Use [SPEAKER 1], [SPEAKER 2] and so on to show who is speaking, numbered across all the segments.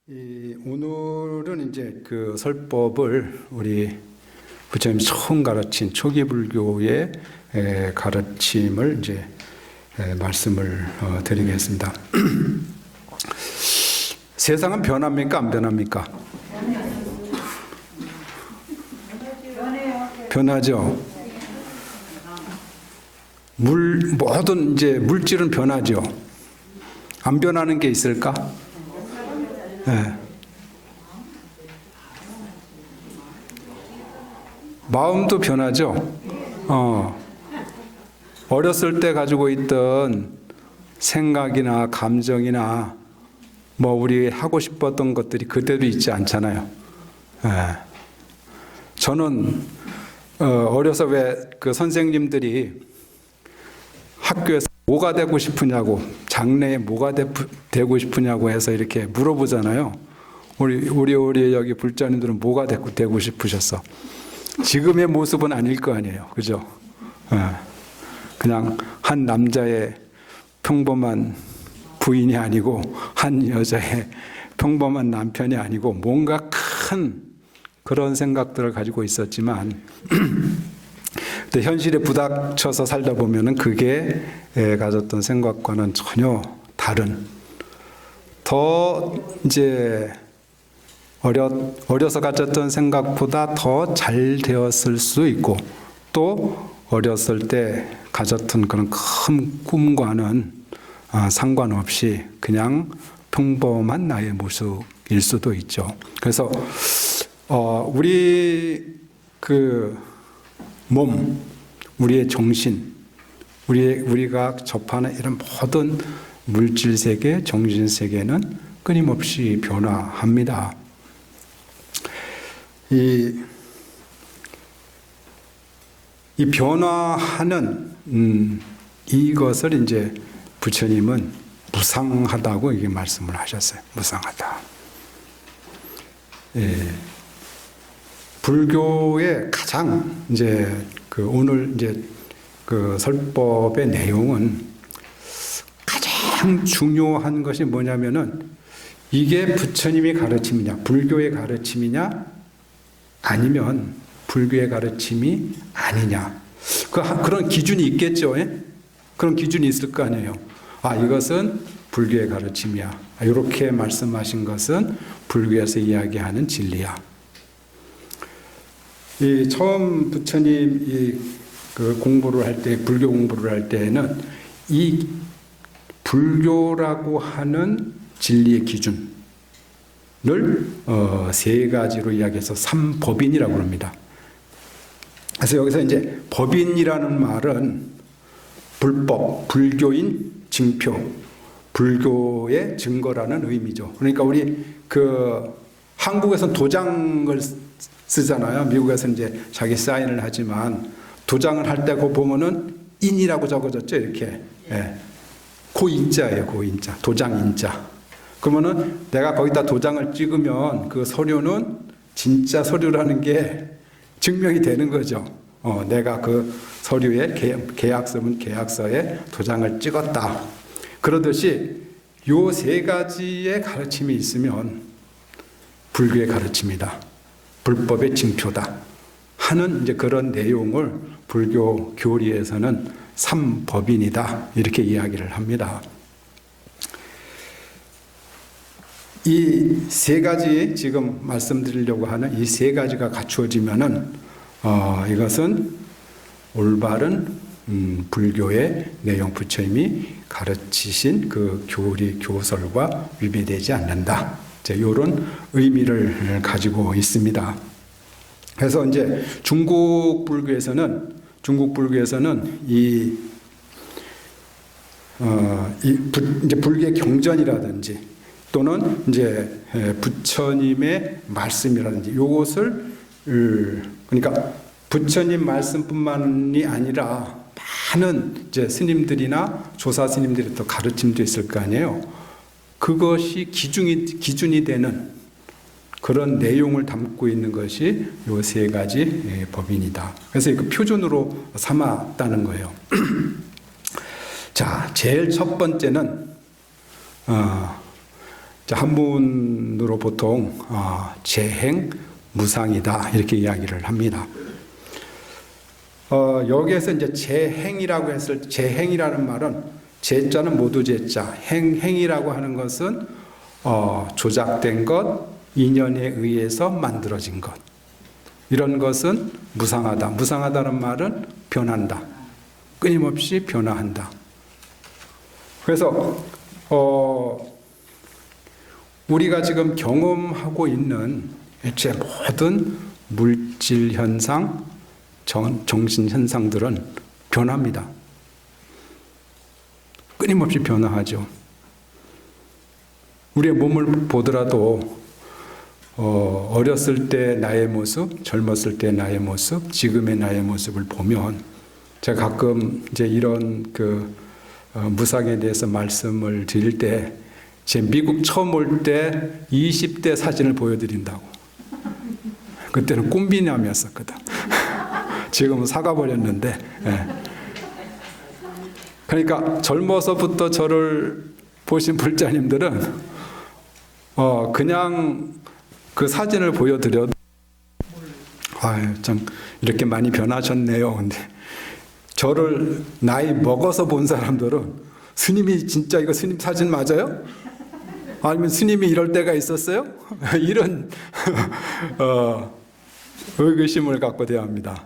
[SPEAKER 1] 오늘은 이제 그 설법을 우리 부처님 처음 가르친 초기 불교의 가르침을 이제 말씀을 드리겠습니다. 세상은 변합니까? 안 변합니까? 변하죠. 모든 이제 물질은 변하죠. 안 변하는 게 있을까? 네. 마음도 변하죠. 어렸을 때 가지고 있던 생각이나 감정이나 뭐 우리 하고 싶었던 것들이 그대로 있지 않잖아요. 네. 저는 어려서 왜 그 선생님들이 학교에서 뭐가 되고 싶으냐고, 장래에 뭐가 되고 싶으냐고 해서 이렇게 물어보잖아요. 우리 여기 불자님들은 뭐가 되고 싶으셨어? 지금의 모습은 아닐 거 아니에요. 그죠? 그냥 한 남자의 평범한 부인이 아니고, 한 여자의 평범한 남편이 아니고, 뭔가 큰 그런 생각들을 가지고 있었지만, 현실에 부닥쳐서 살다 보면은 그게 가졌던 생각과는 전혀 다른, 더 이제 어려서 가졌던 생각보다 더 잘 되었을 수 있고, 또 어렸을 때 가졌던 그런 큰 꿈과는 상관없이 그냥 평범한 나의 모습일 수도 있죠. 그래서 우리 그 몸, 우리의 정신, 우리가 접하는 이런 모든 물질 세계, 정신 세계는 끊임없이 변화합니다. 이 변화하는 이것을 이제 부처님은 무상하다고 이게 말씀을 하셨어요. 무상하다. 불교의 가장 이제 그 오늘 이제 그 설법의 내용은 가장 중요한 것이 뭐냐면은 이게 부처님의 가르침이냐, 불교의 가르침이냐, 아니면 불교의 가르침이 아니냐. 그런 기준이 있겠죠. 예? 그런 기준이 있을 거 아니에요. 이것은 불교의 가르침이야. 이렇게 말씀하신 것은 불교에서 이야기하는 진리야. 처음 부처님 그 공부를 할 때, 불교 공부를 할 때에는 이 불교라고 하는 진리의 기준을 세 가지로 이야기해서 삼법인이라고 합니다. 그래서 여기서 이제 법인이라는 말은 불법, 불교인 증표, 불교의 증거라는 의미죠. 그러니까 우리 한국에서는 도장을 쓰잖아요. 미국에서 이제 자기 사인을 하지만 도장을 할 때 보면은 인이라고 적어졌죠. 이렇게. 고인자예요. 고인자. 도장 인자. 그러면은 내가 거기다 도장을 찍으면 그 서류는 진짜 서류라는 게 증명이 되는 거죠. 내가 그 서류에 계약서면 계약서에 도장을 찍었다. 그러듯이 요 세 가지의 가르침이 있으면 불교의 가르침이다. 불법의 징표다 하는 이제 그런 내용을 불교 교리에서는 삼법인이다 이렇게 이야기를 합니다. 이 세 가지 지금 말씀드리려고 하는 이 세 가지가 갖추어지면은 이것은 올바른 불교의 내용, 부처님이 가르치신 그 교리 교설과 위배되지 않는다. 이런 의미를 가지고 있습니다. 그래서 이제 중국 불교에서는 이제 불교의 경전이라든지 또는 이제 부처님의 말씀이라든지 요것을 그러니까 부처님 말씀뿐만이 아니라 많은 이제 스님들이나 조사 스님들의 또 가르침도 있을 거 아니에요. 그것이 기준이 되는 그런 내용을 담고 있는 것이 요 세 가지 법인이다. 그래서 그 표준으로 삼았다는 거예요. 자, 제일 첫 번째는 한문으로 보통 재행, 무상이다 이렇게 이야기를 합니다. 여기에서 이제 재행이라고 했을 때 재행이라는 말은 재자는 모두 재자, 행이라고 하는 것은 조작된 것, 인연에 의해서 만들어진 것. 이런 것은 무상하다. 무상하다는 말은 변한다. 끊임없이 변화한다. 그래서 우리가 지금 경험하고 있는 애초에 모든 물질 현상, 정신 현상들은 변합니다. 끊임없이 변화하죠. 우리의 몸을 보더라도 어렸을 때 나의 모습, 젊었을 때 나의 모습, 지금의 나의 모습을 보면 제가 가끔 이제 이런 무상에 대해서 말씀을 드릴 때 제 미국 처음 올 때 20대 사진을 보여드린다고. 그때는 꿈비남이었었거든. 지금은 사가버렸는데. 예. 그러니까 젊어서부터 저를 보신 불자님들은 그냥 그 사진을 보여드려도 참 이렇게 많이 변하셨네요. 근데 저를 나이 먹어서 본 사람들은 스님이 진짜 이거 스님 사진 맞아요? 아니면 스님이 이럴 때가 있었어요? 이런 의구심을 갖고 대합니다.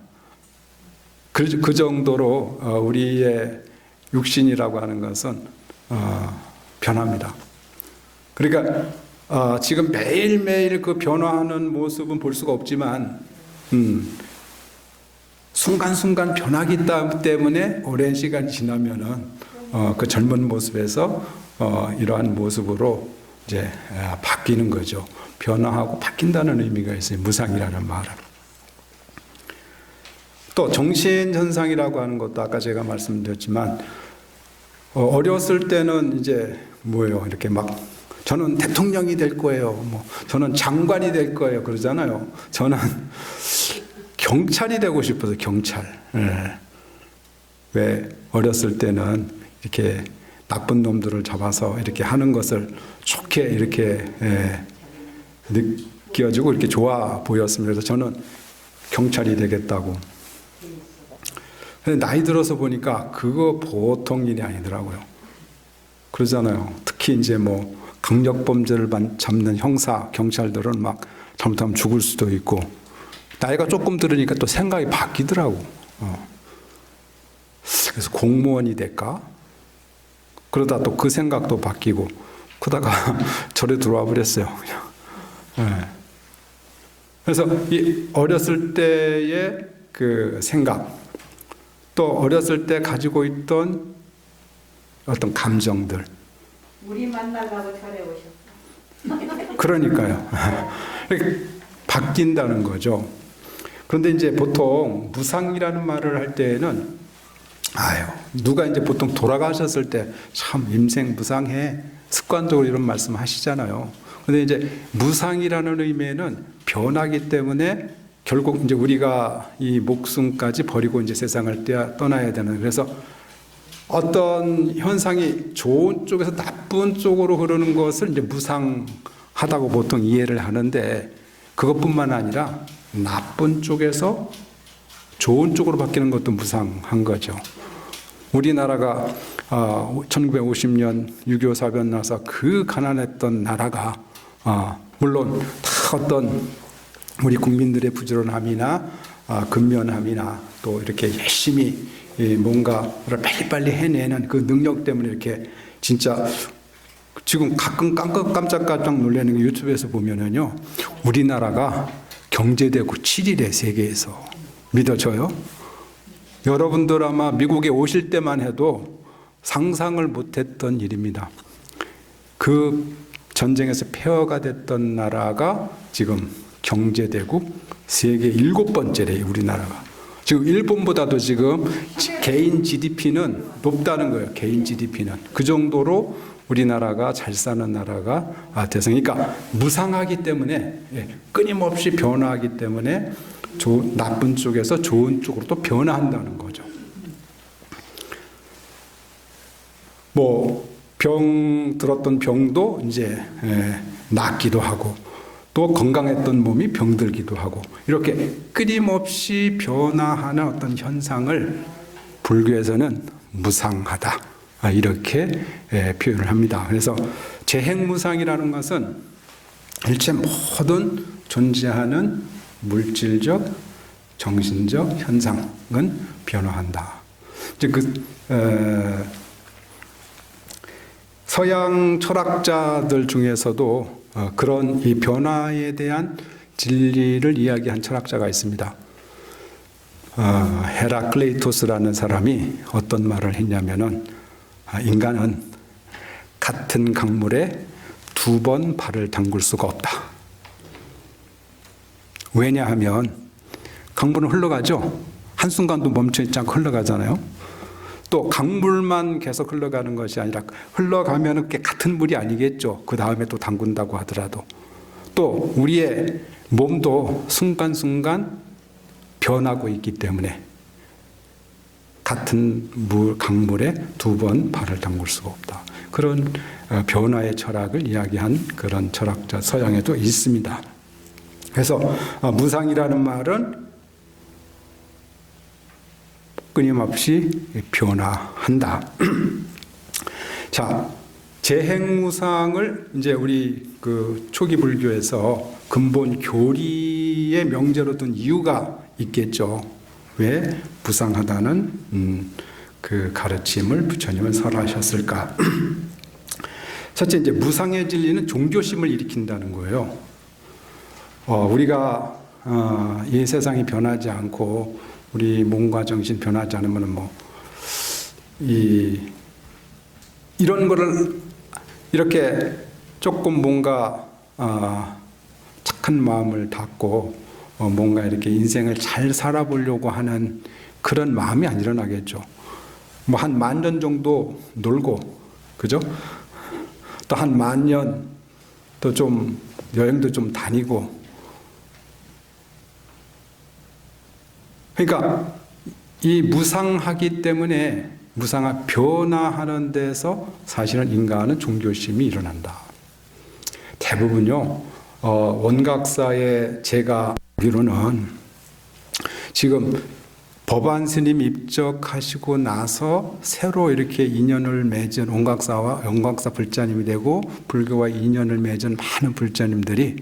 [SPEAKER 1] 그 정도로 우리의 육신이라고 하는 것은 변합니다. 그러니까 지금 매일매일 그 변화하는 모습은 볼 수가 없지만 순간순간 변하기 때문에 오랜 시간이 지나면은 그 젊은 모습에서 이러한 모습으로 이제 바뀌는 거죠. 변화하고 바뀐다는 의미가 있어요. 무상이라는 말은. 또 정신현상이라고 하는 것도 아까 제가 말씀드렸지만 어렸을 때는 이제 뭐예요? 이렇게 막 저는 대통령이 될 거예요. 뭐 저는 장관이 될 거예요. 그러잖아요. 저는 경찰이 되고 싶어서 경찰. 예. 왜 어렸을 때는 이렇게 나쁜 놈들을 잡아서 이렇게 하는 것을 좋게 이렇게 느껴지고 이렇게 좋아 보였습니다. 그래서 저는 경찰이 되겠다고. 근데 나이 들어서 보니까 그거 보통 일이 아니더라고요. 그러잖아요. 특히 이제 뭐 강력 범죄를 잡는 형사, 경찰들은 막 잘못하면 죽을 수도 있고 나이가 조금 들으니까 또 생각이 바뀌더라고. 그래서 공무원이 될까? 그러다 또 그 생각도 바뀌고 그러다가 절에 들어와 버렸어요. 그냥. 그래서 이 어렸을 때의 그 생각 또 어렸을 때 가지고 있던 어떤 감정들
[SPEAKER 2] 우리 만나려고 절에 오셨어.
[SPEAKER 1] 그러니까요. 바뀐다는 거죠. 그런데 이제 보통 무상이라는 말을 할 때에는 누가 이제 보통 돌아가셨을 때 참 임생 무상해 습관적으로 이런 말씀 하시잖아요. 근데 이제 무상이라는 의미에는 변하기 때문에 결국 이제 우리가 이 목숨까지 버리고 이제 세상을 떠나야 되는 그래서 어떤 현상이 좋은 쪽에서 나쁜 쪽으로 흐르는 것을 이제 무상하다고 보통 이해를 하는데 그것뿐만 아니라 나쁜 쪽에서 좋은 쪽으로 바뀌는 것도 무상한 거죠. 우리나라가 1950년 6.25 사변 나서 그 가난했던 나라가 물론 다 어떤 우리 국민들의 부지런함이나 근면함이나 또 이렇게 열심히 뭔가를 빨리빨리 해내는 그 능력 때문에 이렇게 진짜 지금 가끔 깜짝깜짝 놀라는 게 유튜브에서 보면은요 우리나라가 경제대국 7위래 세계에서 믿어져요? 여러분들 아마 미국에 오실 때만 해도 상상을 못했던 일입니다. 그 전쟁에서 폐허가 됐던 나라가 지금 경제대국 세계 7번째래요, 우리나라가. 지금 일본보다도 지금 개인 GDP는 높다는 거예요, 개인 GDP는. 그 정도로 우리나라가 잘 사는 나라가 대상이니까 무상하기 때문에 끊임없이 변화하기 때문에 나쁜 쪽에서 좋은 쪽으로 또 변화한다는 거죠. 뭐 병 들었던 병도 이제 낫기도 하고 또 건강했던 몸이 병들기도 하고 이렇게 끊임없이 변화하는 어떤 현상을 불교에서는 무상하다 이렇게 표현을 합니다. 그래서 재행무상이라는 것은 일체 모든 존재하는 물질적, 정신적 현상은 변화한다. 이제 서양 철학자들 중에서도 그런 이 변화에 대한 진리를 이야기한 철학자가 있습니다. 헤라클레이토스라는 사람이 어떤 말을 했냐면은 인간은 같은 강물에 2번 발을 담글 수가 없다. 왜냐하면 강물은 흘러가죠. 한순간도 멈춰있지 않고 흘러가잖아요. 또 강물만 계속 흘러가는 것이 아니라 흘러가면 같은 물이 아니겠죠. 그 다음에 또 담근다고 하더라도. 또 우리의 몸도 순간순간 변하고 있기 때문에 같은 강물에 2번 발을 담글 수가 없다. 그런 변화의 철학을 이야기한 그런 철학자 서양에도 있습니다. 그래서 무상이라는 말은 끊임없이 변화한다. 자, 재행무상을 이제 우리 그 초기 불교에서 근본 교리의 명제로 둔 이유가 있겠죠. 왜 무상하다는 그 가르침을 부처님은 설하셨을까? 첫째, 이제 무상의 진리는 종교심을 일으킨다는 거예요. 우리가 이 세상이 변하지 않고 우리 몸과 정신 변하지 않으면 이런 거를 이렇게 조금 뭔가 착한 마음을 갖고 뭔가 이렇게 인생을 잘 살아보려고 하는 그런 마음이 안 일어나겠죠. 한 10,000년 정도 놀고, 그죠? 또 한 10,000년 또 좀 여행도 좀 다니고. 그러니까 이 무상하기 때문에 변화하는 데서 사실은 인간은 종교심이 일어난다. 대부분요, 원각사에 제가 알기로는 지금 법안 스님 입적하시고 나서 새로 이렇게 인연을 맺은 원각사 불자님이 되고 불교와 인연을 맺은 많은 불자님들이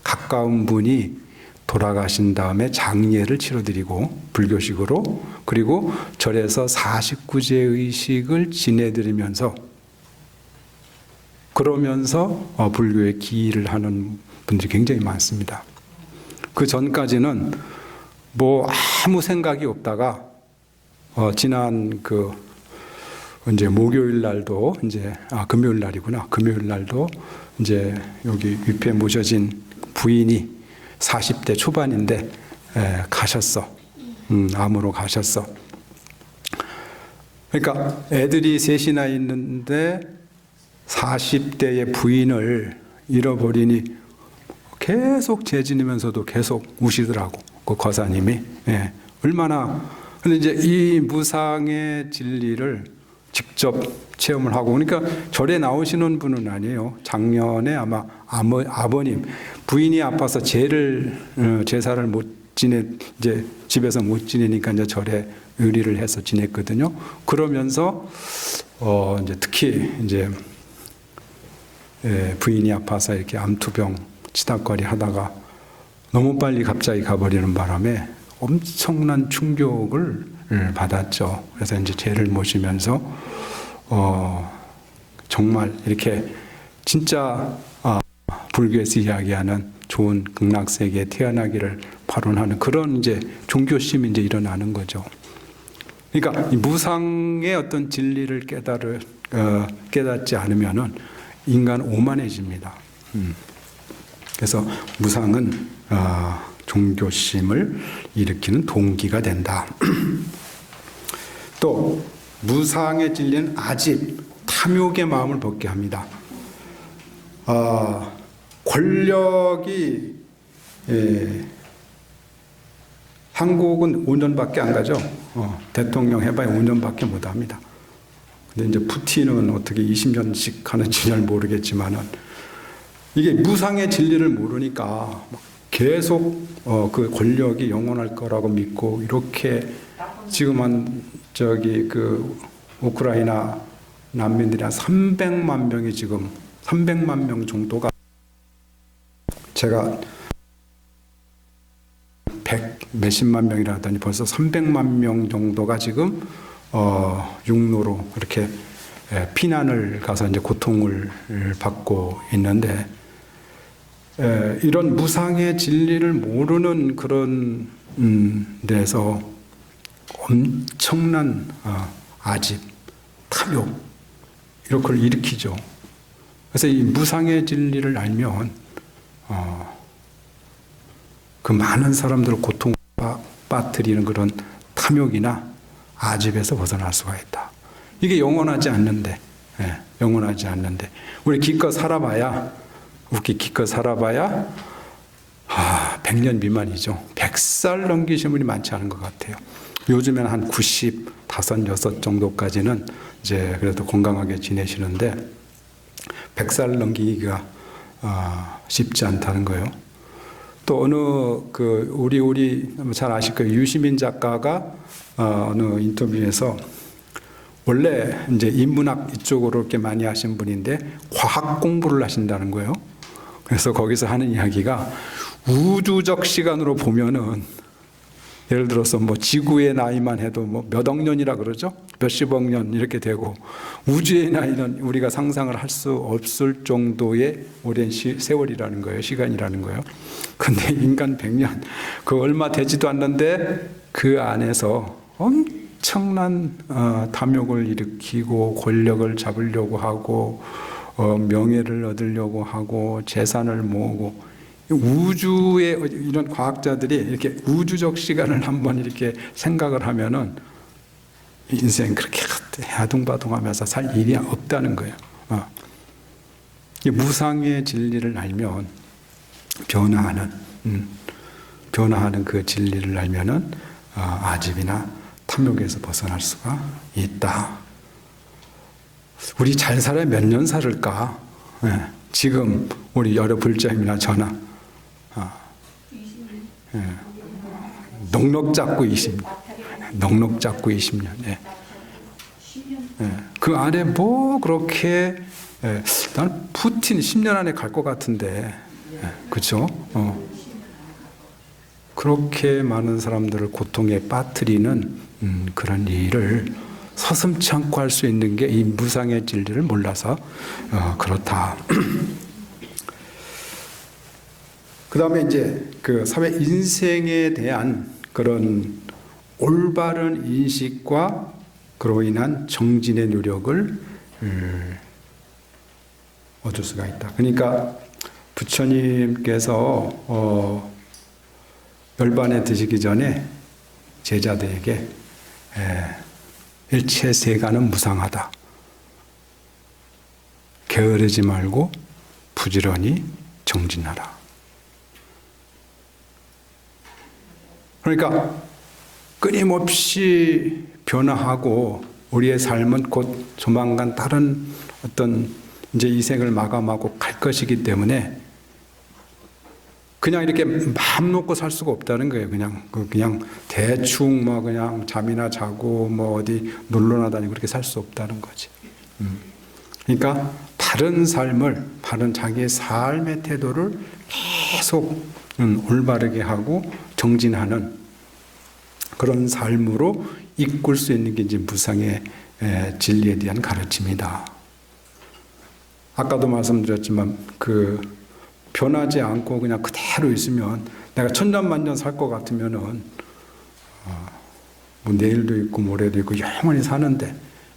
[SPEAKER 1] 가까운 분이 돌아가신 다음에 장례를 치러드리고 불교식으로 그리고 절에서 49제 의식을 지내드리면서 그러면서 불교에 기일을 하는 분들이 굉장히 많습니다. 그 전까지는 아무 생각이 없다가 지난 이제 목요일 날도 금요일 날이구나. 금요일 날도 이제 여기 위패 모셔진 부인이 40대 초반인데 가셨어. 암으로 가셨어. 그러니까 애들이 셋이나 있는데 40대의 부인을 잃어버리니 계속 재지내면서도 계속 우시더라고. 그 거사님이. 얼마나. 근데 이제 이 무상의 진리를 직접 체험을 하고, 그러니까 절에 나오시는 분은 아니에요. 작년에 아마 아버님, 부인이 아파서 제사를 못 이제 집에서 못 지내니까 이제 절에 의리를 해서 지냈거든요. 그러면서, 이제 특히 이제, 부인이 아파서 이렇게 암투병 치닥거리 하다가 너무 빨리 갑자기 가버리는 바람에 엄청난 충격을 받았죠. 그래서 이제 제를 모시면서 정말 이렇게 진짜 불교에서 이야기하는 좋은 극락세계에 태어나기를 발언하는 그런 이제 종교심이 이제 일어나는 거죠. 그러니까 이 무상의 어떤 진리를 깨닫지 않으면은 인간은 오만해집니다. 그래서 무상은 종교심을 일으키는 동기가 된다. 또 무상의 진리는 아집, 탐욕의 마음을 벗게 합니다. 권력이 한국은 5년밖에 안 가죠. 대통령 해봐야 5년밖에 못 합니다. 근데 이제 푸틴은 어떻게 20년씩 하는지 잘 모르겠지만은 이게 무상의 진리를 모르니까 계속 그 권력이 영원할 거라고 믿고 이렇게 지금 그 우크라이나 난민들이 한 300만 명이 지금 300만 명 정도가 제가 100 몇십만 명이라 하더니 벌써 300만 명 정도가 지금 육로로 이렇게 피난을 가서 이제 고통을 받고 있는데 이런 무상의 진리를 모르는 그런 데서 엄청난 아집, 탐욕 이런 걸 일으키죠. 그래서 이 무상의 진리를 알면 그 많은 사람들을 고통 빠뜨리는 그런 탐욕이나 아집에서 벗어날 수가 있다. 이게 영원하지 않는데, 영원하지 않는데 우리 기껏 살아봐야 100년 미만이죠. 100살 넘기신 분이 많지 않은 것 같아요. 요즘에는 한 95, 6 정도까지는 이제 그래도 건강하게 지내시는데 100살 넘기기가 쉽지 않다는 거예요. 또 어느 우리 잘 아실 거예요. 유시민 작가가 어느 인터뷰에서 원래 이제 인문학 이쪽으로 이렇게 많이 하신 분인데 과학 공부를 하신다는 거예요. 그래서 거기서 하는 이야기가 우주적 시간으로 보면은 예를 들어서 뭐 지구의 나이만 해도 뭐 몇억 년이라 그러죠? 몇십억 년 이렇게 되고 우주의 나이는 우리가 상상을 할 수 없을 정도의 오랜 세월이라는 거예요. 시간이라는 거예요. 근데 인간 100년 그 얼마 되지도 않는데 그 안에서 엄청난 탐욕을 일으키고 권력을 잡으려고 하고 명예를 얻으려고 하고 재산을 모으고 우주의 이런 과학자들이 이렇게 우주적 시간을 한번 이렇게 생각을 하면은 인생 그렇게 아둥바둥하면서 살 일이 없다는 거예요. 이 무상의 진리를 알면 변화하는 그 진리를 알면은 아집이나 탐욕에서 벗어날 수가 있다. 우리 잘 살아야 몇 년 살을까? 지금 우리 여러 불자님이나 저나 넉넉 잡고 20년. 그 안에 뭐 그렇게 난 푸틴 10년 안에 갈 것 같은데, 그렇죠? 그렇게 많은 사람들을 고통에 빠뜨리는 그런 일을 서슴지 않고 할 수 있는 게 이 무상의 진리를 몰라서 그렇다. 그 다음에 이제 그 사회 인생에 대한 그런 올바른 인식과 그로 인한 정진의 노력을 얻을 수가 있다. 그러니까 부처님께서 열반에 드시기 전에 제자들에게 일체 세간은 무상하다. 게으르지 말고 부지런히 정진하라. 그러니까 끊임없이 변화하고 우리의 삶은 곧 조만간 다른 어떤 이제 이 생을 마감하고 갈 것이기 때문에 그냥 이렇게 마음 놓고 살 수가 없다는 거예요. 그냥 대충 뭐 그냥 잠이나 자고 뭐 어디 놀러나 다니고 그렇게 살 수 없다는 거지. 그러니까 바른 삶을, 바른 자기의 삶의 태도를 계속 올바르게 하고 정진하는 그런 삶으로 이끌 수 있는 게 이제 무상의 진리에 대한 가르침이다. 아까도 말씀드렸지만 변하지 않고 그냥 그대로 있으면 내가 천년만년 살 것 같으면은 뭐 내일도 있고 모레도 있고 영원히 사는데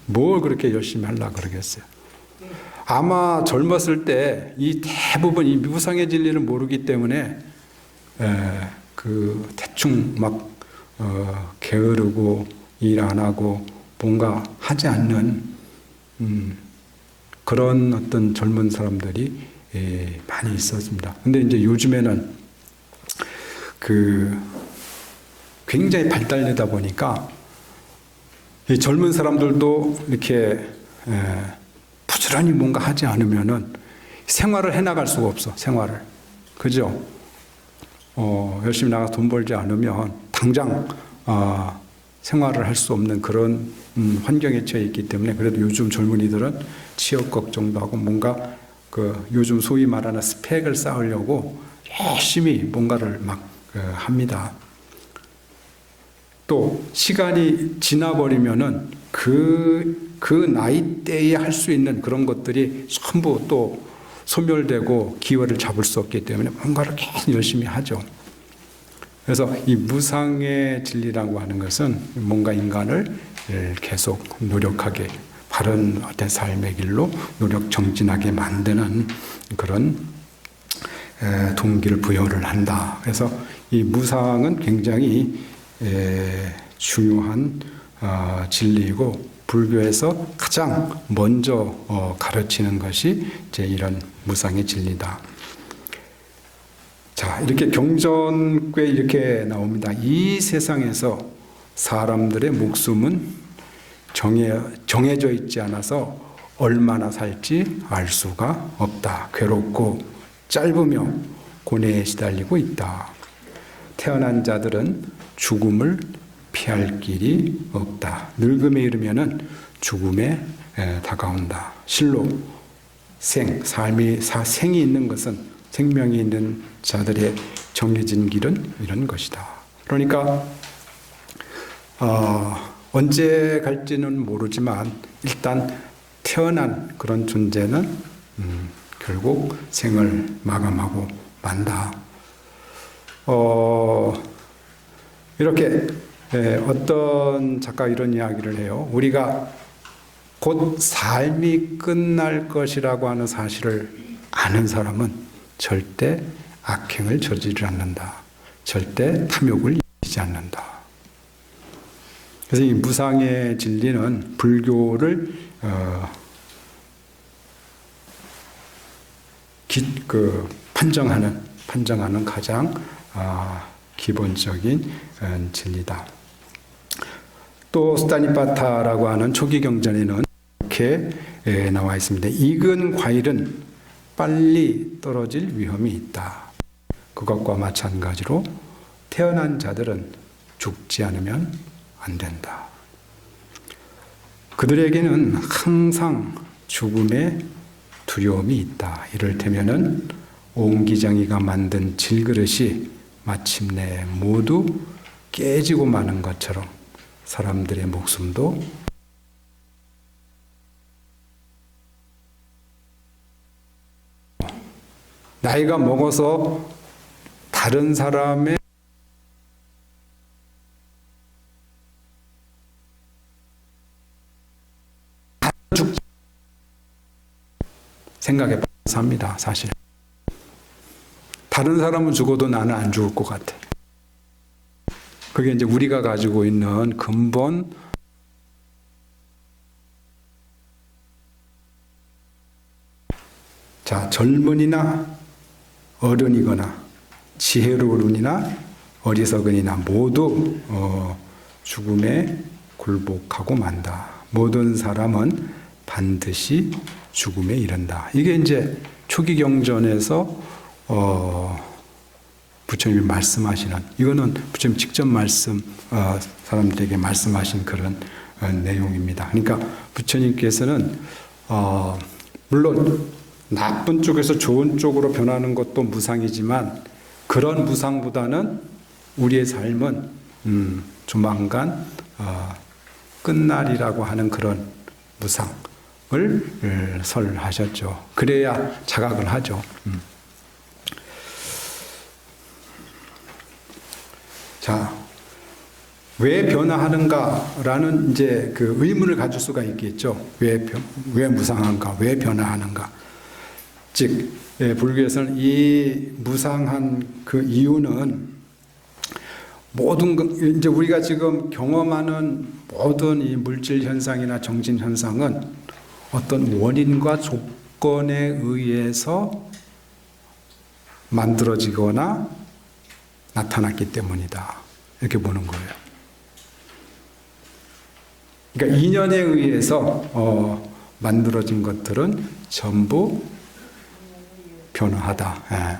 [SPEAKER 1] 뭘 그렇게 열심히 하려고 그러겠어요. 아마 젊었을 때 이 대부분 이 무상의 진리를 모르기 때문에 대충 막 게으르고 일 안 하고 뭔가 하지 않는 그런 어떤 젊은 사람들이 많이 있었습니다. 근데 이제 요즘에는 굉장히 발달되다 보니까 이 젊은 사람들도 이렇게 부지런히 뭔가 하지 않으면은 생활을 해나갈 수가 없어, 생활을. 그죠? 열심히 나가서 돈 벌지 않으면 당장 생활을 할 수 없는 그런 환경에 처해 있기 때문에 그래도 요즘 젊은이들은 취업 걱정도 하고 뭔가 요즘 소위 말하는 스펙을 쌓으려고 열심히 뭔가를 막 합니다. 또 시간이 지나버리면은 그 나이대에 할 수 있는 그런 것들이 전부 또 소멸되고 기회를 잡을 수 없기 때문에 뭔가를 계속 열심히 하죠. 그래서 이 무상의 진리라고 하는 것은 뭔가 인간을 계속 노력하게 바른 어떤 삶의 길로 정진하게 만드는 그런 동기를 부여를 한다. 그래서 이 무상은 굉장히 중요한 진리이고 불교에서 가장 먼저 가르치는 것이 이제 이런 무상의 진리다. 자, 이렇게 경전꽤 이렇게 나옵니다. 이 세상에서 사람들의 목숨은 정해져 있지 않아서 얼마나 살지 알 수가 없다. 괴롭고 짧으며 고뇌에 시달리고 있다. 태어난 자들은 죽음을 피할 길이 없다. 늙음에 이르면은 죽음에 다가온다. 실로 생이 있는 것은 생명이 있는 자들의 정해진 길은 이런 것이다. 그러니까 언제 갈지는 모르지만 일단 태어난 그런 존재는 결국 생을 마감하고 만다. 이렇게 어떤 작가 이런 이야기를 해요. 우리가 곧 삶이 끝날 것이라고 하는 사실을 아는 사람은 절대 악행을 저지르지 않는다. 절대 탐욕을 이기지 않는다. 그래서 이 무상의 진리는 불교를 판정하는 가장 기본적인 진리다. 또 스타니파타라고 하는 초기 경전에는 이렇게 나와 있습니다. 익은 과일은 빨리 떨어질 위험이 있다. 그것과 마찬가지로 태어난 자들은 죽지 않으면 안 된다. 그들에게는 항상 죽음의 두려움이 있다. 이를테면은 옹기장이가 만든 질그릇이 마침내 모두 깨지고 마는 것처럼 사람들의 목숨도 나이가 먹어서 다른 사람의 생각에 삽니다. 사실 다른 사람은 죽어도 나는 안 죽을 것 같아. 그게 이제 우리가 가지고 있는 근본 자, 젊은이나 어른이거나 지혜로운이나 어리석은이나 모두 죽음에 굴복하고 만다. 모든 사람은 반드시 죽음에 이른다. 이게 이제 초기 경전에서 부처님이 말씀하시는, 이거는 부처님 직접 사람들에게 말씀하신 그런 내용입니다. 그러니까 부처님께서는 물론 나쁜 쪽에서 좋은 쪽으로 변하는 것도 무상이지만 그런 무상보다는 우리의 삶은 조만간 끝날이라고 하는 그런 무상을 설하셨죠. 그래야 자각을 하죠. 자, 왜 변화하는가라는 이제 그 의문을 가질 수가 있겠죠. 왜 무상한가? 왜 변화하는가? 즉, 불교에서는 이 무상한 그 이유는 이제 우리가 지금 경험하는 모든 이 물질 현상이나 정신 현상은 어떤 원인과 조건에 의해서 만들어지거나 나타났기 때문이다. 이렇게 보는 거예요. 그러니까 인연에 의해서 만들어진 것들은 전부 변화하다. 예.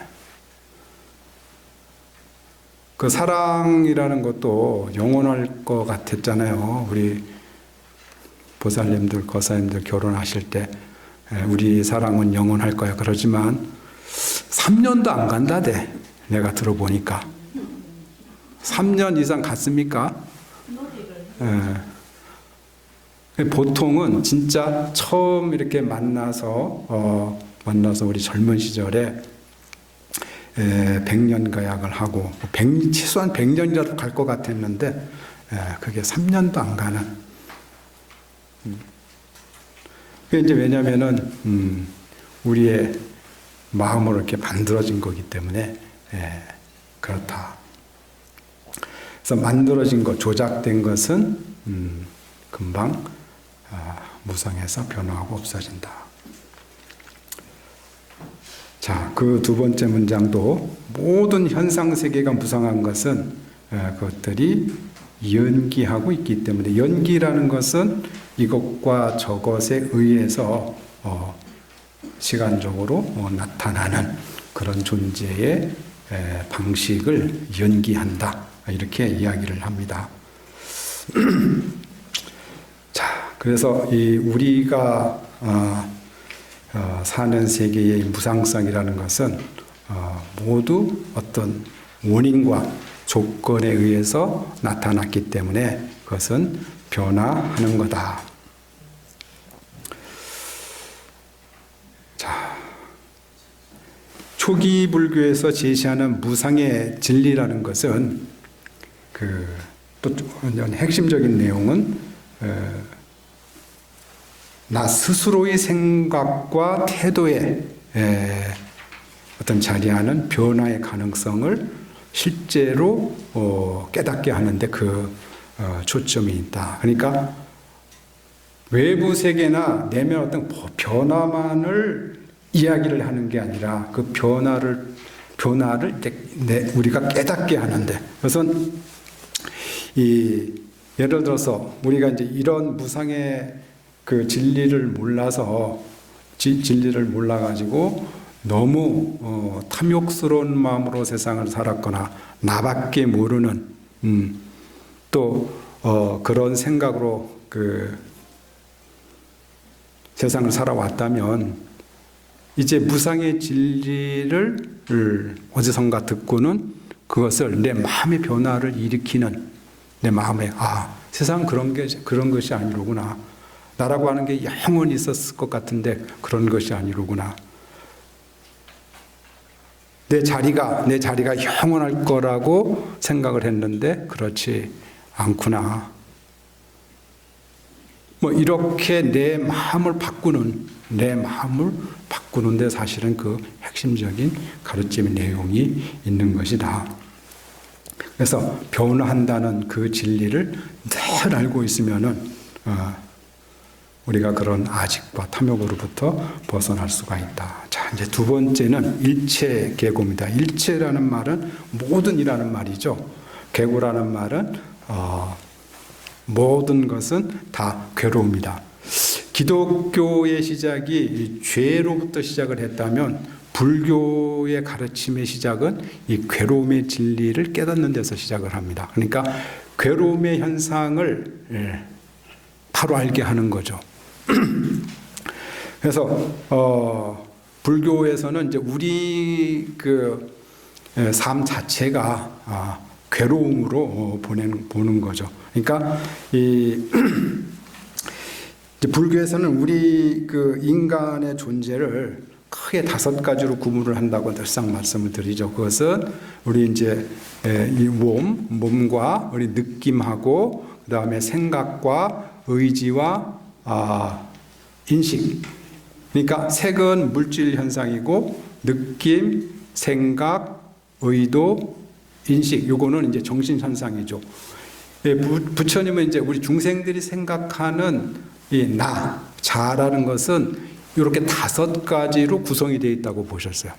[SPEAKER 1] 그 사랑이라는 것도 영원할 것 같았잖아요. 우리 보살님들, 거사님들 결혼하실 때 우리 사랑은 영원할 거야 그러지만 3년도 안 간다대. 내가 들어보니까 3년 이상 갔습니까? 예. 보통은 진짜 처음 이렇게 만나서 우리 젊은 시절에 100년 가약을 하고 최소한 100년이라도 갈 것 같았는데 그게 3년도 안 가는. 그게 이제 왜냐면은 우리의 마음으로 이렇게 만들어진 거기 때문에 그렇다. 그래서 만들어진 것, 조작된 것은 금방 무성해서 변화하고 없어진다. 자, 그 두 번째 문장도 모든 현상 세계가 무성한 것은 그것들이 연기하고 있기 때문에 연기라는 것은 이것과 저것에 의해서 시간적으로 나타나는 그런 존재의 방식을 연기한다. 이렇게 이야기를 합니다. 자, 그래서 이 우리가 사는 세계의 무상성이라는 것은 모두 어떤 원인과 조건에 의해서 나타났기 때문에 그것은 변화하는 거다. 자, 초기 불교에서 제시하는 무상의 진리라는 것은 또 핵심적인 내용은 나 스스로의 생각과 태도에 어떤 자리하는 변화의 가능성을 실제로 깨닫게 하는데 초점이 있다. 그러니까 외부 세계나 내면 어떤 변화만을 이야기를 하는 게 아니라 그 변화를 우리가 깨닫게 하는데 그것은 예를 들어서 우리가 이제 이런 무상의 그 진리를 몰라서 진리를 몰라가지고 너무 탐욕스러운 마음으로 세상을 살았거나 나밖에 모르는 또 그런 생각으로 그 세상을 살아왔다면 이제 무상의 진리를 어디선가 듣고는 그것을 내 마음의 변화를 일으키는 내 마음에 세상 그런 것이 아니로구나. 나라고 하는 게 영원히 있었을 것 같은데 그런 것이 아니로구나. 내 자리가 영원할 거라고 생각을 했는데 그렇지 않구나. 이렇게 내 마음을 바꾸는데 사실은 그 핵심적인 가르침의 내용이 있는 것이다. 그래서 변화한다는 그 진리를 늘 알고 있으면은 우리가 그런 아직과 탐욕으로부터 벗어날 수가 있다. 자, 이제 두 번째는 일체 계고입니다. 일체라는 말은 모든이라는 말이죠. 계고라는 말은 모든 것은 다 괴로움이다. 기독교의 시작이 죄로부터 시작을 했다면 불교의 가르침의 시작은 이 괴로움의 진리를 깨닫는 데서 시작을 합니다. 그러니까 괴로움의 현상을 바로 알게 하는 거죠. 그래서 불교에서는 이제 우리 그 삶 자체가 괴로움으로 보는 거죠. 그러니까 이 불교에서는 우리 그 인간의 존재를 크게 5가지로 구분을 한다고 늘상 말씀을 드리죠. 그것은 우리 이제 이 몸과 우리 느낌하고 그다음에 생각과 의지와 인식. 그러니까 색은 물질 현상이고 느낌, 생각, 의도, 인식. 요거는 이제 정신 현상이죠. 부처님은 이제 우리 중생들이 생각하는 이 자라는 것은 이렇게 5가지로 구성이 되어 있다고 보셨어요.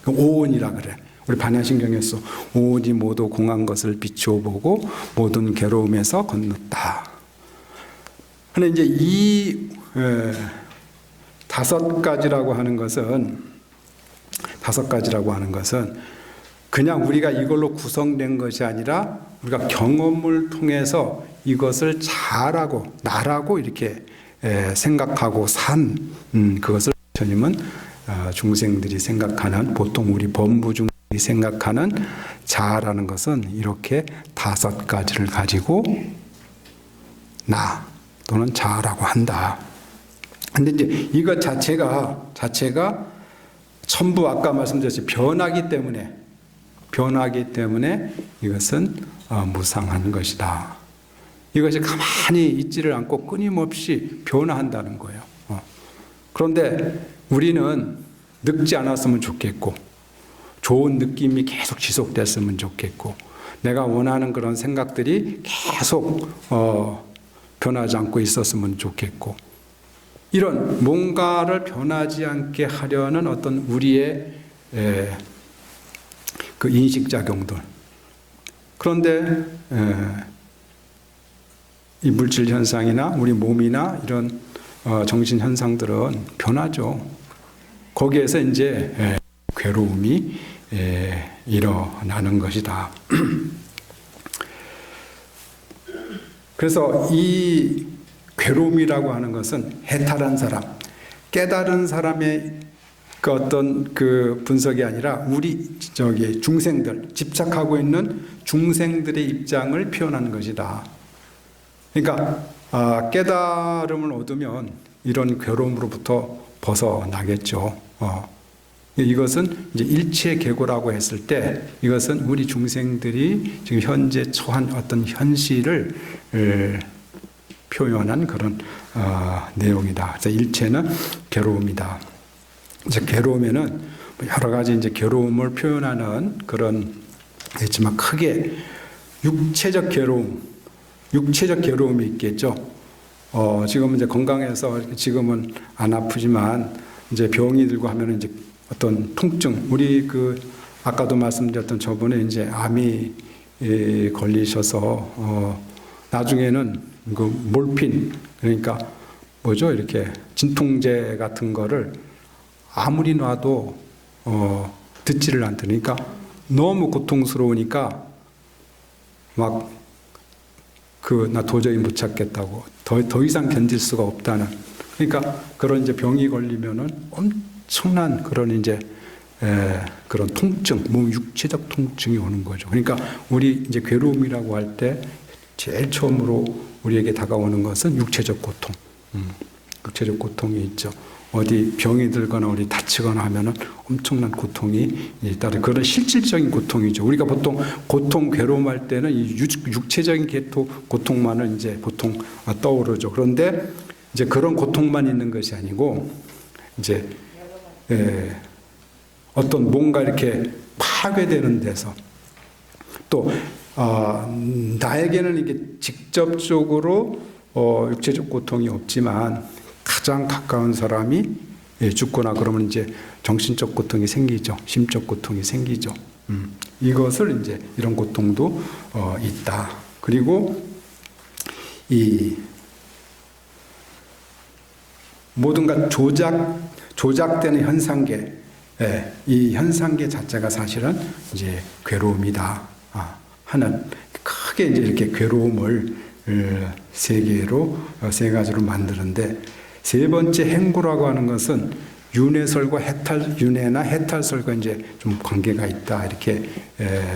[SPEAKER 1] 오온이라 그래. 우리 반야신경에서 오온이 모두 공한 것을 비추어 보고 모든 괴로움에서 건넜다. 근데 이제 이 다섯 가지라고 하는 것은 그냥 우리가 이걸로 구성된 것이 아니라 우리가 경험을 통해서 이것을 잘하고 나라고 이렇게 생각하고 산 그것을 부처님은 중생들이 생각하는, 보통 우리 범부 중생들이 생각하는 자라는 것은 이렇게 다섯 가지를 가지고 나 또는 자라고 한다. 근데 이제 이것 자체가 전부 아까 말씀드렸듯이 변하기 때문에 이것은 무상한 것이다. 이것이 가만히 있지를 않고 끊임없이 변화한다는 거예요. 그런데 우리는 늙지 않았으면 좋겠고, 좋은 느낌이 계속 지속됐으면 좋겠고, 내가 원하는 그런 생각들이 계속 변하지 않고 있었으면 좋겠고, 이런 뭔가를 변하지 않게 하려는 어떤 우리의 그 인식작용들. 그런데 이 물질 현상이나 우리 몸이나 이런 정신 현상들은 변하죠. 거기에서 이제 괴로움이 일어나는 것이다. 그래서 이 괴로움이라고 하는 것은 해탈한 사람, 깨달은 사람의 그 어떤 그 분석이 아니라 우리 중생들, 집착하고 있는 중생들의 입장을 표현하는 것이다. 그러니까 깨달음을 얻으면 이런 괴로움으로부터 벗어나겠죠. 이것은 이제 일체 계고라고 했을 때 이것은 우리 중생들이 지금 현재 처한 어떤 현실을 표현한 그런 내용이다. 그래서 일체는 괴로움이다. 이제 괴로움에는 여러 가지 이제 괴로움을 표현하는 그런 있지만 크게 육체적 괴로움이 있겠죠. 지금은 이제 건강해서 지금은 안 아프지만 이제 병이 들고 하면은 이제 어떤 통증, 우리 그 아까도 말씀드렸던 저번에 이제 암이 걸리셔서 나중에는 그 몰핀, 그러니까 뭐죠, 이렇게 진통제 같은 거를 아무리 놔도 듣지를 않더니까 너무 고통스러우니까 막 나 도저히 못 찾겠다고, 더 이상 견딜 수가 없다는, 그러니까 그런 이제 병이 걸리면은 엄청난 그런 이제 그런 통증, 몸 육체적 통증이 오는 거죠. 그러니까 우리 이제 괴로움이라고 할 때 제일 처음으로 우리에게 다가오는 것은 육체적 고통, 육체적 고통이 있죠. 어디 병이 들거나 어디 다치거나 하면은 엄청난 고통이 따른 그런 실질적인 고통이죠. 우리가 보통 고통, 괴로움할 때는 이 육체적인 고통만을 이제 보통 떠오르죠. 그런데 이제 그런 고통만 있는 것이 아니고 이제 어떤 뭔가 이렇게 파괴되는 데서 또 나에게는 이게 직접적으로 육체적 고통이 없지만 가장 가까운 사람이 죽거나 그러면 이제 정신적 고통이 생기죠. 심적 고통이 생기죠. 이것을 이제 이런 고통도 있다. 그리고 이 모든가 조작되는 현상계, 이 현상계 자체가 사실은 이제 괴로움이다 하는, 크게 이제 이렇게 괴로움을 세 가지로 만드는데, 세 번째 행구라고 하는 것은 윤회설과 윤회나 해탈설과 이제 좀 관계가 있다, 이렇게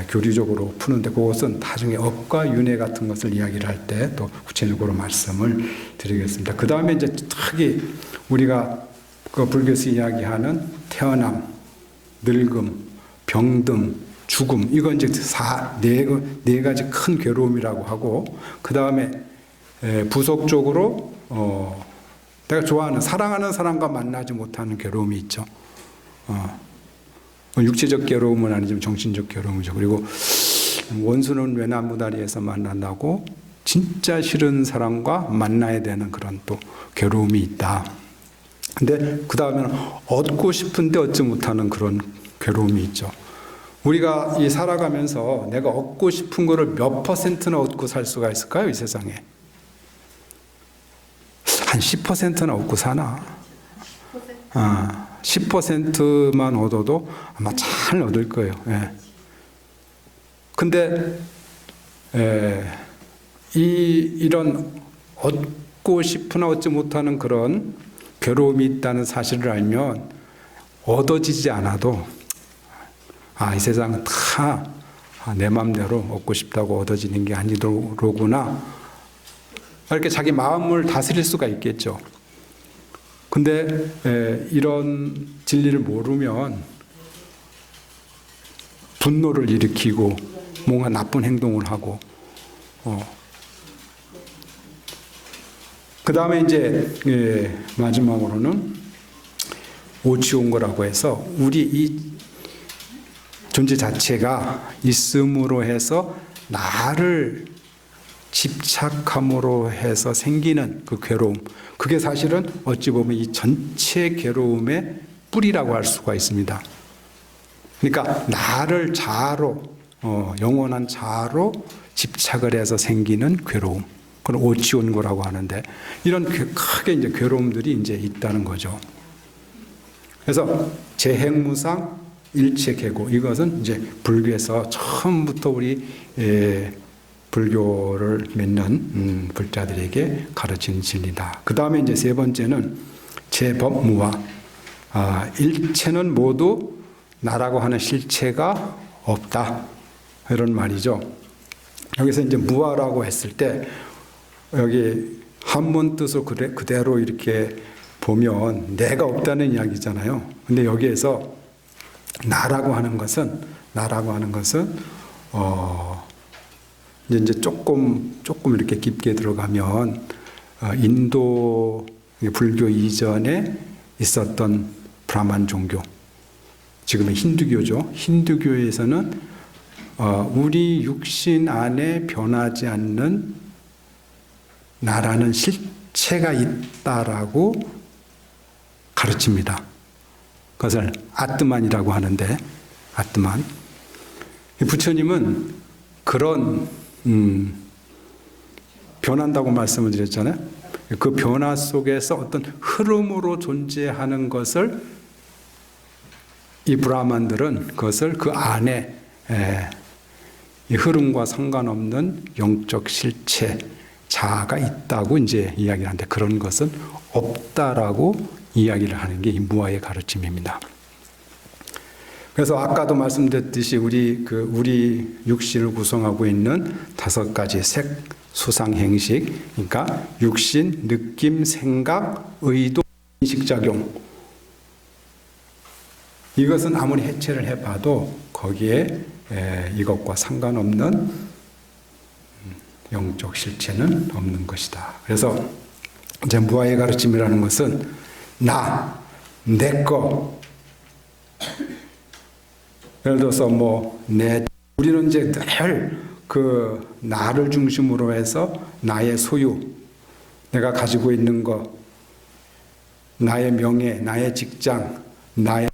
[SPEAKER 1] 교리적으로 푸는데, 그것은 나중에 업과 윤회 같은 것을 이야기를 할 때 또 구체적으로 말씀을 드리겠습니다. 그 다음에 이제 특히 우리가 그 불교에서 이야기하는 태어남, 늙음, 병듦, 죽음, 이건 이제 네 가지 큰 괴로움이라고 하고, 그 다음에 부속적으로 내가 좋아하는, 사랑하는 사람과 만나지 못하는 괴로움이 있죠. 육체적 괴로움은 아니지만 정신적 괴로움이죠. 그리고 원수는 외나무다리에서 만난다고 진짜 싫은 사람과 만나야 되는 그런 또 괴로움이 있다. 근데 그 다음에는 얻고 싶은데 얻지 못하는 그런 괴로움이 있죠. 우리가 이 살아가면서 내가 얻고 싶은 거를 몇 %나 얻고 살 수가 있을까요, 이 세상에? 한 10%는 얻고 사나. 10%만 얻어도 아마 잘 얻을 거예요. 예. 근데 이런 얻고 싶으나 얻지 못하는 그런 괴로움이 있다는 사실을 알면 얻어지지 않아도 이 세상은 다 내 마음대로 얻고 싶다고 얻어지는 게 아니더구나. 이렇게 자기 마음을 다스릴 수가 있겠죠. 근데 이런 진리를 모르면 분노를 일으키고 뭔가 나쁜 행동을 하고 그 다음에 이제 마지막으로는 오치온거라고 해서 우리 이 존재 자체가 있음으로 해서 나를 집착함으로 해서 생기는 그 괴로움, 그게 사실은 어찌 보면 이 전체 괴로움의 뿌리라고 할 수가 있습니다. 그러니까 나를 자아로, 영원한 자아로 집착을 해서 생기는 괴로움, 그걸 오치온고라고 하는데, 이런 크게 이제 괴로움들이 이제 있다는 거죠. 그래서 재행무상 일체계고, 이것은 이제 불교에서 처음부터 우리 불교를 믿는 불자들에게 가르친 진리다. 그 다음에 이제 세 번째는 제법무화. 일체는 모두 나라고 하는 실체가 없다. 이런 말이죠. 여기서 이제 무화라고 했을 때 여기 한문 뜻을 그대로 이렇게 보면 내가 없다는 이야기잖아요. 근데 여기에서 나라고 하는 것은 이제 조금 이렇게 깊게 들어가면 인도 불교 이전에 있었던 브라만 종교, 지금의 힌두교죠. 힌두교에서는 우리 육신 안에 변하지 않는 나라는 실체가 있다라고 가르칩니다. 그것을 아트만이라고 하는데, 아트만. 부처님은 그런 변한다고 말씀을 드렸잖아요. 그 변화 속에서 어떤 흐름으로 존재하는 것을 이 브라만들은 그것을 그 안에 이 흐름과 상관없는 영적 실체, 자아가 있다고 이제 이야기를 하는데, 그런 것은 없다라고 이야기를 하는 게 이 무아의 가르침입니다. 그래서 아까도 말씀드렸듯이 우리 육신을 구성하고 있는 5가지 색, 수상, 행식, 그러니까 육신, 느낌, 생각, 의도, 인식작용. 이것은 아무리 해체를 해봐도 거기에 이것과 상관없는 영적 실체는 없는 것이다. 그래서 이제 무아의 가르침이라는 것은 내 거. 예를 들어서 우리는 이제 늘 그 나를 중심으로 해서 나의 소유, 내가 가지고 있는 거, 나의 명예, 나의 직장, 나의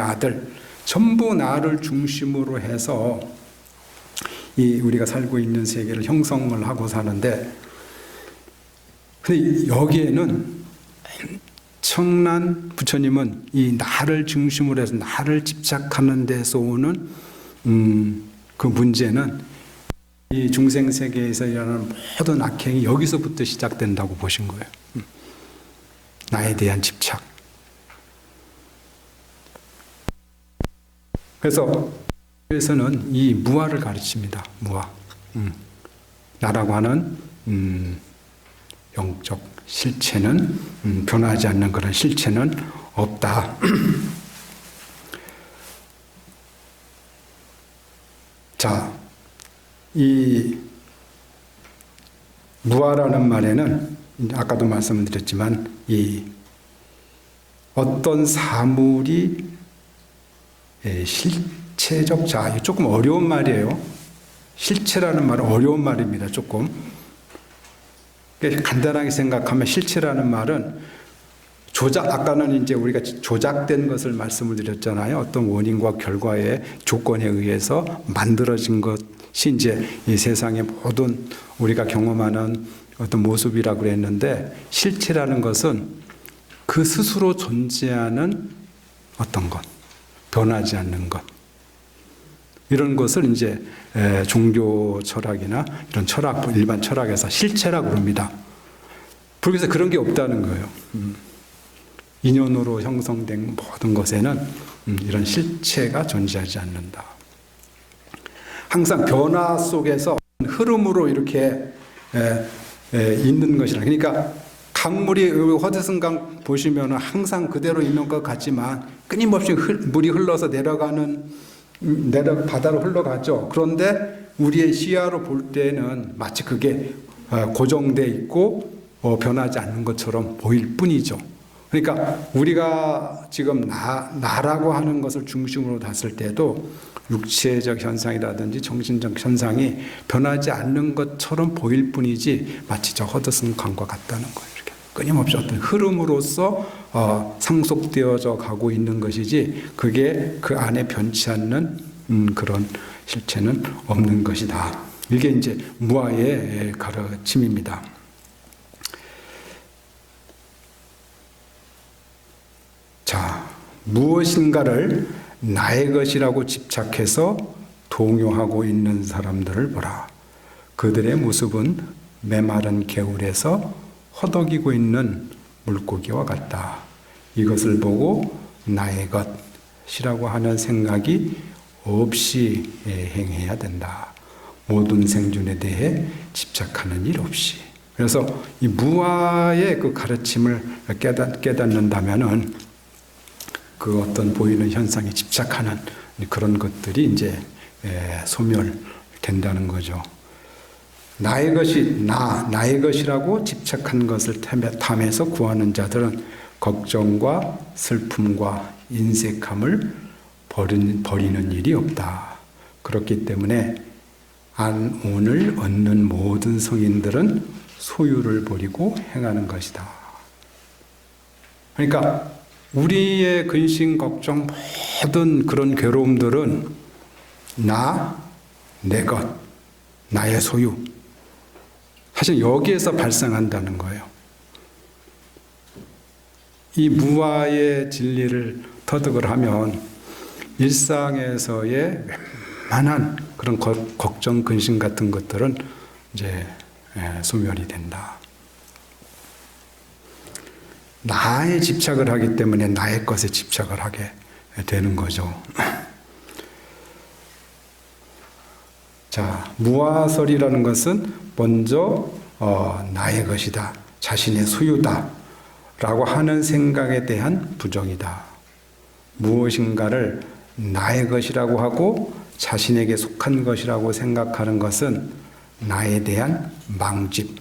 [SPEAKER 1] 아들, 전부 나를 중심으로 해서 우리가 살고 있는 세계를 형성을 하고 사는데, 근데 여기에는 청란 부처님은 이 나를 중심으로 해서 나를 집착하는 데서 오는 그 문제는 이 중생 세계에서 일어나는 모든 악행이 여기서부터 시작된다고 보신 거예요. 나에 대한 집착. 그래서 에서는 이 무아를 가르칩니다. 무아. 나라고 하는 영적 실체는 변하지 않는 그런 실체는 없다. 자, 이 무아라는 말에는 아까도 말씀을 드렸지만 이 어떤 사물이 실체적 자아, 조금 어려운 말이에요. 실체라는 말은 어려운 말입니다. 조금 간단하게 생각하면 실체라는 말은 아까는 이제 우리가 조작된 것을 말씀을 드렸잖아요. 어떤 원인과 결과의 조건에 의해서 만들어진 것이 이제 이 세상의 모든 우리가 경험하는 어떤 모습이라고 그랬는데, 실체라는 것은 그 스스로 존재하는 어떤 것, 변하지 않는 것, 이런 것을 이제 종교 철학이나 이런 철학, 일반 철학에서 실체라고 그럽니다. 불교에서 그런 게 없다는 거예요. 인연으로 형성된 모든 것에는 이런 실체가 존재하지 않는다. 항상 변화 속에서 흐름으로 이렇게 있는 것이라. 그러니까 강물이 허드슨강 보시면 항상 그대로 있는 것 같지만 끊임없이 물이 흘러서 바다로 흘러가죠. 그런데 우리의 시야로 볼 때는 마치 그게 고정돼 있고 변하지 않는 것처럼 보일 뿐이죠. 그러니까 우리가 지금 나라고 하는 것을 중심으로 봤을 때도 육체적 현상이라든지 정신적 현상이 변하지 않는 것처럼 보일 뿐이지 마치 저 허드슨 강과 같다는 거예요. 이렇게 끊임없이 어떤 흐름으로서 상속되어져 가고 있는 것이지 그게 그 안에 변치 않는 그런 실체는 없는 것이다. 이게 이제 무아의 가르침입니다. 자, 무엇인가를 나의 것이라고 집착해서 동요하고 있는 사람들을 보라. 그들의 모습은 메마른 개울에서 허덕이고 있는 물고기와 같다. 이것을 보고 나의 것이라고 하는 생각이 없이 행해야 된다. 모든 생존에 대해 집착하는 일 없이. 그래서 이 무아의 그 가르침을 깨닫는다면은 그 어떤 보이는 현상에 집착하는 그런 것들이 이제 소멸된다는 거죠. 나의 것이 나의 것이라고 집착한 것을 탐해서 구하는 자들은 걱정과 슬픔과 인색함을 버리는 일이 없다. 그렇기 때문에 안온을 얻는 모든 성인들은 소유를 버리고 행하는 것이다. 그러니까 우리의 근심, 걱정, 모든 그런 괴로움들은 내 것, 나의 소유. 사실 여기에서 발생한다는 거예요. 이 무아의 진리를 터득을 하면 일상에서의 웬만한 그런 걱정, 근심 같은 것들은 이제 소멸이 된다. 나에 집착을 하기 때문에 나의 것에 집착을 하게 되는 거죠. 자, 무아설이라는 것은 먼저 나의 것이다, 자신의 소유다 라고 하는 생각에 대한 부정이다. 무엇인가를 나의 것이라고 하고 자신에게 속한 것이라고 생각하는 것은 나에 대한 망집,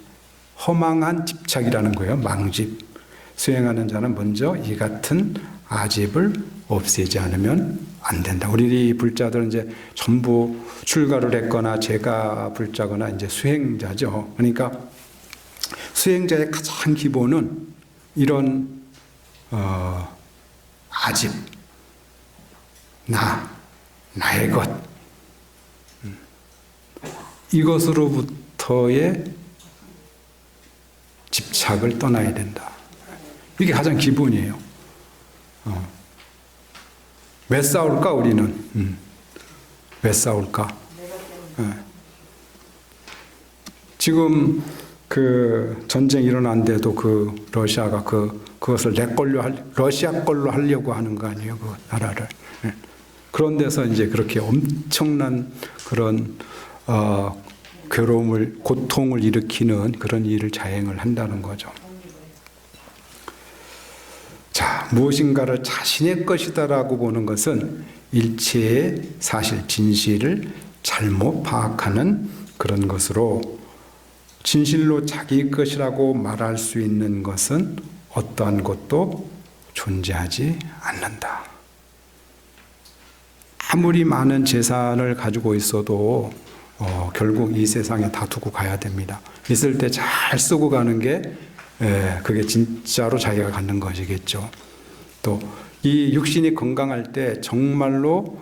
[SPEAKER 1] 허망한 집착이라는 거예요. 망집. 수행하는 자는 먼저 이 같은 아집을 없애지 않으면 안 된다. 우리 불자들은 이제 전부 출가를 했거나 제가 불자거나 이제 수행자죠. 그러니까 수행자의 가장 기본은 이런 아집, 나의 것, 이것으로부터의 집착을 떠나야 된다. 이게 가장 기본이에요. 왜 싸울까 우리는? 왜 싸울까? 지금 그 전쟁이 일어난데도 그 러시아가 그것을 러시아 걸로 하려고 하는 거 아니에요, 그 나라를. 그런 데서 이제 그렇게 엄청난 그런 괴로움을, 고통을 일으키는 그런 일을 자행을 한다는 거죠. 자, 무엇인가를 자신의 것이다라고 보는 것은 일체의 사실, 진실을 잘못 파악하는 그런 것으로, 진실로 자기 것이라고 말할 수 있는 것은 어떠한 것도 존재하지 않는다. 아무리 많은 재산을 가지고 있어도 결국 이 세상에 다 두고 가야 됩니다. 있을 때 잘 쓰고 가는 게 그게 진짜로 자기가 갖는 것이겠죠. 또 이 육신이 건강할 때 정말로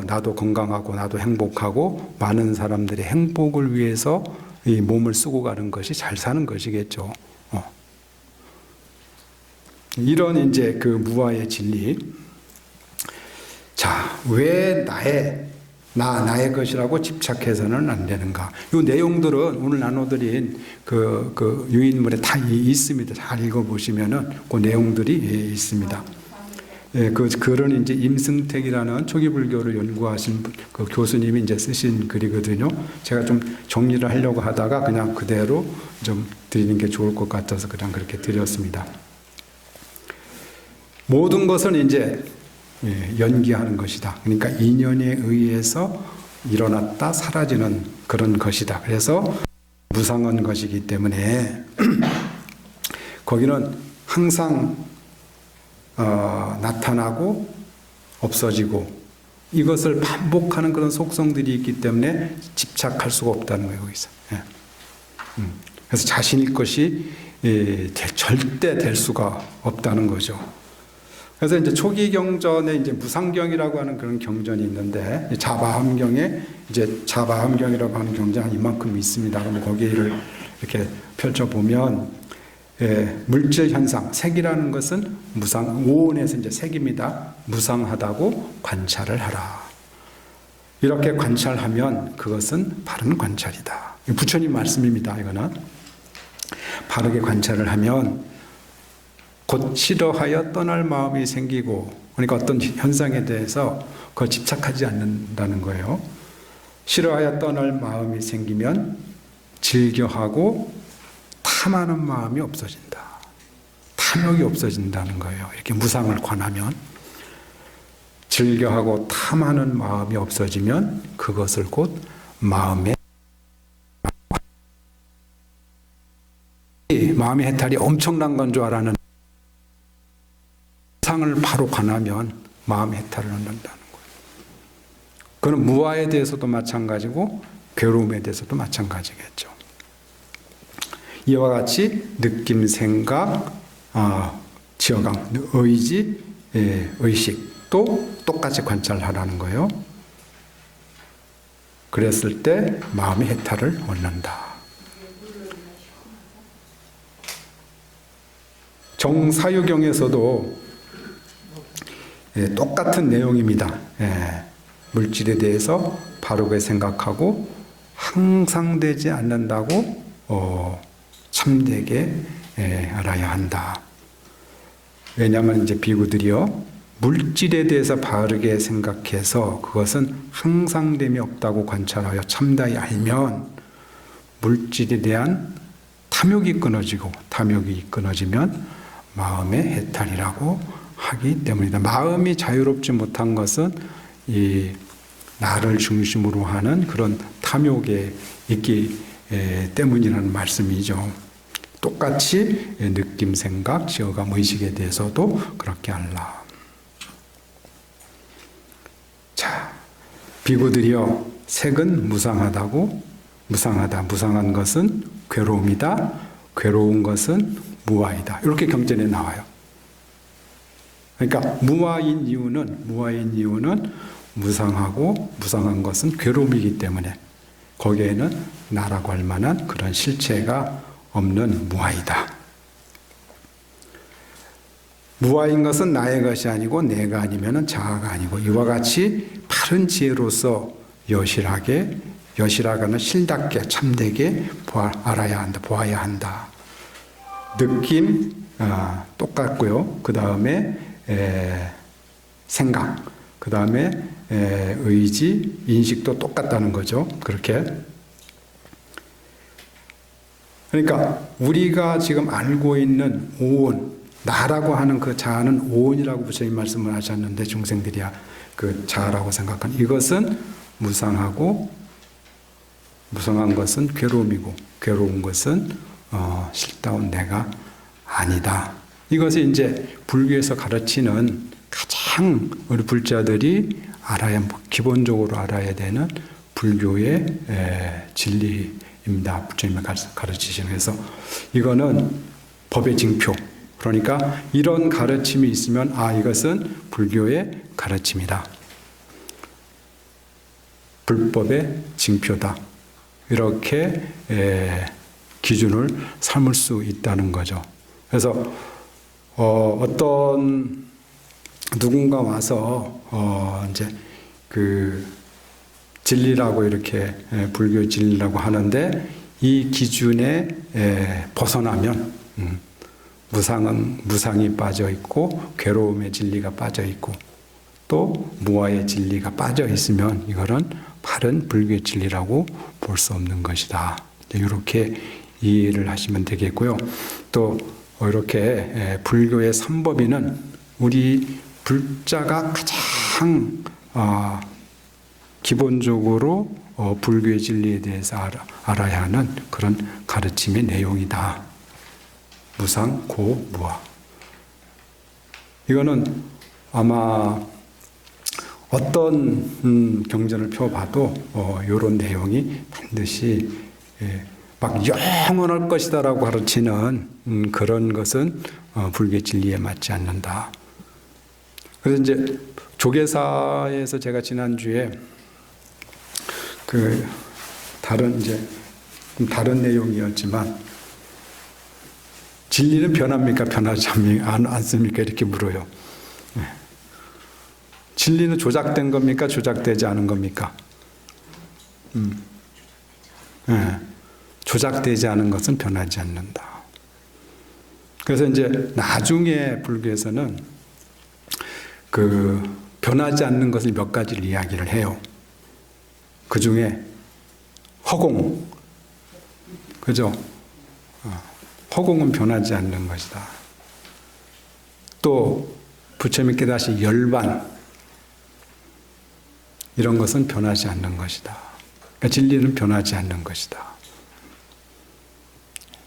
[SPEAKER 1] 나도 건강하고 나도 행복하고 많은 사람들의 행복을 위해서 이 몸을 쓰고 가는 것이 잘 사는 것이겠죠. 이런 이제 그 무아의 진리. 자, 왜 나의 것이라고 집착해서는 안 되는가? 이 내용들은 오늘 나눠드린 그 유인물에 다 있습니다. 잘 읽어보시면은 그 내용들이 있습니다. 그 글은 이제 임승택이라는 초기 불교를 연구하신 그 교수님이 이제 쓰신 글이거든요. 제가 좀 정리를 하려고 하다가 그냥 그대로 좀 드리는 게 좋을 것 같아서 그냥 그렇게 드렸습니다. 모든 것은 이제 연기하는 것이다. 그러니까 인연에 의해서 일어났다 사라지는 그런 것이다. 그래서 무상한 것이기 때문에 거기는 항상 나타나고 없어지고 이것을 반복하는 그런 속성들이 있기 때문에 집착할 수가 없다는 거예요. 거기서. 그래서 자신의 것이 절대 될 수가 없다는 거죠. 그래서 이제 초기 경전에 이제 무상경이라고 하는 그런 경전이 있는데 자바함경에 이제 자바함경이라고 하는 경전이 이만큼 있습니다. 그럼 거기를 이렇게 펼쳐 보면 물질 현상, 색이라는 것은 무상, 오온에서 이제 색입니다. 무상하다고 관찰을 하라. 이렇게 관찰하면 그것은 바른 관찰이다. 부처님 말씀입니다. 이거는 바르게 관찰을 하면 곧 싫어하여 떠날 마음이 생기고, 그러니까 어떤 현상에 대해서 그걸 집착하지 않는다는 거예요. 싫어하여 떠날 마음이 생기면 즐겨하고 탐하는 마음이 없어진다. 탐욕이 없어진다는 거예요. 이렇게 무상을 관하면 즐겨하고 탐하는 마음이 없어지면 그것을 곧 마음의 해탈이 엄청난 건 줄 알았는데 무상을 바로 관하면 마음의 해탈을 얻는다는 거예요. 그건 무아에 대해서도 마찬가지고 괴로움에 대해서도 마찬가지겠죠. 이와 같이 느낌, 생각, 지어감, 의지, 의식도 똑같이 관찰하라는 거예요. 그랬을 때 마음의 해탈을 얻는다. 정사유경에서도 똑같은 내용입니다. 물질에 대해서 바르게 생각하고 항상되지 않는다고 참되게 알아야 한다. 왜냐하면 이제 비구들이요, 물질에 대해서 바르게 생각해서 그것은 항상됨이 없다고 관찰하여 참다이 알면 물질에 대한 탐욕이 끊어지고, 탐욕이 끊어지면 마음의 해탈이라고 하기 때문이다. 마음이 자유롭지 못한 것은 이 나를 중심으로 하는 그런 탐욕에 있기 때문이라는 말씀이죠. 똑같이 느낌, 생각, 지어감, 의식에 대해서도 그렇게 알라. 자, 비구들이여, 색은 무상하다고, 무상한 것은 괴로움이다. 괴로운 것은 무아이다. 이렇게 경전에 나와요. 그러니까 무아인 이유는 무상하고 무상한 것은 괴로움이기 때문에 거기에는 나라고 할 만한 그런 실체가 없는 무아이다. 무아인 것은 나의 것이 아니고 내가 아니면 자아가 아니고 이와 같이 바른 지혜로서 여실하거나 실답게 참되게 알아야 한다. 보아야 한다. 느낌 똑같고요. 그 다음에 생각, 그 다음에 의지, 인식도 똑같다는 거죠. 그렇게. 그러니까 우리가 지금 알고 있는 오온, 나라고 하는 그 자아는 오온이라고 부처님 말씀을 하셨는데 중생들이야 그 자아라고 생각하는 이것은 무상하고 무상한 것은 괴로움이고 괴로운 것은 실다운 내가 아니다. 이것이 이제 불교에서 가르치는 가장 우리 불자들이 기본적으로 알아야 되는 불교의 진리입니다. 부처님이 가르치시는. 그래서 이거는 법의 징표. 그러니까 이런 가르침이 있으면 이것은 불교의 가르침이다. 불법의 징표다. 이렇게 기준을 삼을 수 있다는 거죠. 그래서 어떤 누군가 와서 이제 그 진리라고 이렇게 불교 진리라고 하는데 이 기준에 벗어나면 무상은 무상이 빠져 있고 괴로움의 진리가 빠져 있고 또 무아의 진리가 빠져 있으면 이거는 바른 불교의 진리라고 볼 수 없는 것이다. 이렇게 이해를 하시면 되겠고요. 또 이렇게 불교의 삼법인은 우리 불자가 가장 기본적으로 불교의 진리에 대해서 알아야 하는 그런 가르침의 내용이다. 무상, 고, 무아. 이거는 아마 어떤 경전을 펴봐도 이런 내용이 반드시 막 영원할 것이다라고 가르치는 그런 것은 불교 진리에 맞지 않는다. 그래서 이제 조계사에서 제가 지난주에 그 다른 다른 내용이었지만 진리는 변합니까? 변하지 않습니까? 이렇게 물어요. 진리는 조작된 겁니까? 조작되지 않은 겁니까? 조작되지 않은 것은 변하지 않는다. 그래서 이제 나중에 불교에서는 그 변하지 않는 것을 몇 가지를 이야기를 해요. 그 중에 허공, 그죠? 허공은 변하지 않는 것이다. 또 부처님이 깨닫으신 열반, 이런 것은 변하지 않는 것이다. 그러니까 진리는 변하지 않는 것이다.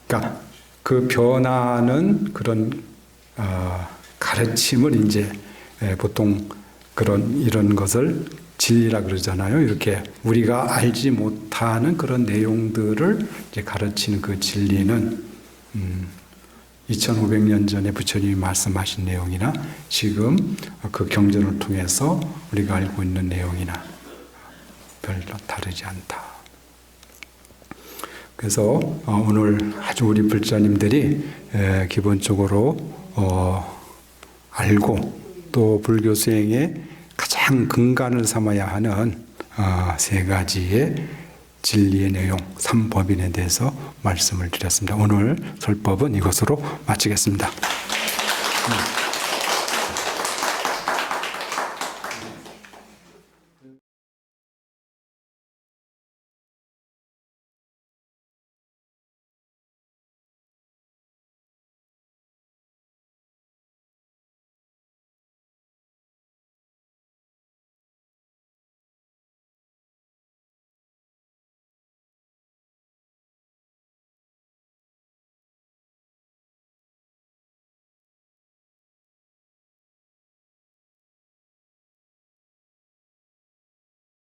[SPEAKER 1] 그러니까 그 변하는 그런 가르침을 이제 보통 이런 것을 진리라 그러잖아요. 이렇게 우리가 알지 못하는 그런 내용들을 이제 가르치는 그 진리는 2500년 전에 부처님이 말씀하신 내용이나 지금 그 경전을 통해서 우리가 알고 있는 내용이나 별로 다르지 않다. 그래서 오늘 아주 우리 불자님들이 기본적으로 알고 또 불교 수행의 가장 근간을 삼아야 하는 세 가지의 진리의 내용, 삼법인에 대해서 말씀을 드렸습니다. 오늘 설법은 이것으로 마치겠습니다.